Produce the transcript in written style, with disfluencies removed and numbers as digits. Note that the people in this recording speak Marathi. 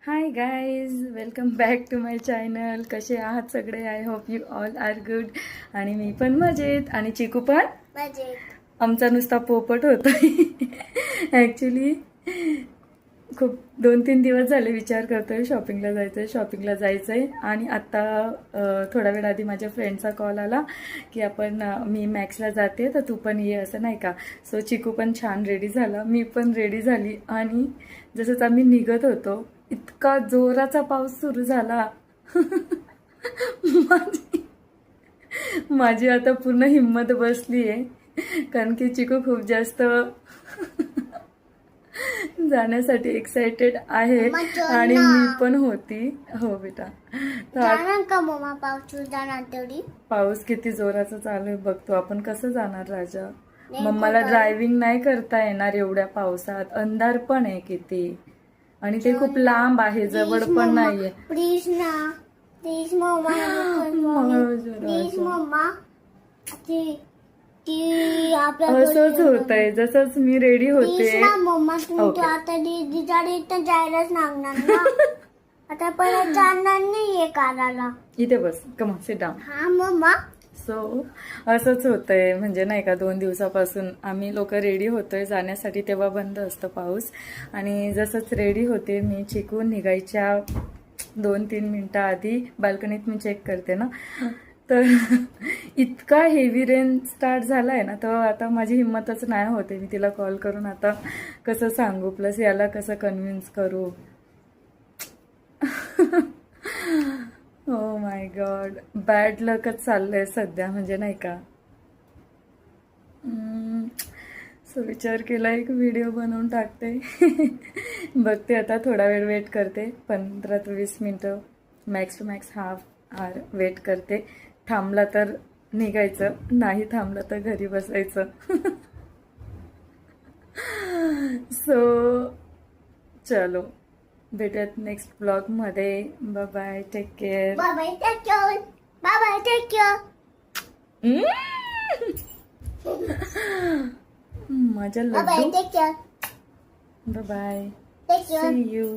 High guys, welcome back to my channel. कसे आहात सगळे? I hope you all are good. आणि मी पण मजेत आणि चिकू पण मजेत. आमचा नुसता पोपट होतोय. ॲक्च्युली खूप 2-3 दिवस झाले विचार करतोय शॉपिंगला जायचंय. आणि आत्ता थोडा वेळ आधी माझ्या फ्रेंडचा कॉल आला की मी मॅक्सला जाते तर तू पण ये, असं नाही का. सो चिकू पण छान रेडी झाला, मी पण रेडी झाली. आणि जसंच आम्ही निघत होतो इतका जोराचा पाऊस सुरू झाला. माझी आता पूर्ण हिंमत बसली आहे, कारण की चिकू खूप जास्त जाण्यासाठी एक्साइटेड आहे आणि मी पण होती. हो बेटा, जाणार का मम्मा? पाऊस जाणार तेवढी? पाऊस किती जोराचा चालू आहे बघतो. आपण कसं जाणार राजा? मम्माला ड्रायव्हिंग नाही करता येणार एवढ्या पावसात. अंधार पण आहे किती, आणि ते खूप लांब आहे, जवळ पण नाहीये. प्लीज ना, प्लीज मम्मा, प्लीज मम्मा. असंच होतंय. जसंच मी रेडी होते मम्मा, तुम्ही आता दीदीकडे तर जायलाच लागणार ना. आता परत जाणार नाहीये काराला. इथे बस, कम ऑन सिट डाऊन. हा मम्मा. सो असंच होतंय, म्हणजे नाही का 2 दिवसापासून आम्ही लोक रेडी होतोय जाण्यासाठी. तेव्हा बंद असतं पाऊस. आणि जसंच रेडी होते मी, चिकू निघायच्या 2-3 मिनिटं आधी बाल्कनीत मी चेक करते ना, तर इतका हेवी रेन स्टार्ट झालाय ना, तर आता माझी हिंमतच नाही होते. मी तिला कॉल करून आता कसं सांगू, प्लस याला कसं कन्व्हिन्स करू. ओ माय गॉड, बॅड लकच चाललंय सध्या, म्हणजे नाही का. सो विचार केला एक व्हिडिओ बनवून टाकते. बघते आता, थोडा वेळ वेट करते, 15 ते 20 मिनटं, max to max half hour wait करते. थांबला तर निघायचं, नाही थांबला तर घरी बसायचं. सो चलो, भेटूयात नेक्स्ट ब्लॉग मध्ये. Bye bye, take care. Bye bye, take care. Bye bye, take care. माझ्या बाय बाय, लड्डू. Take care. Bye bye, take care. See you.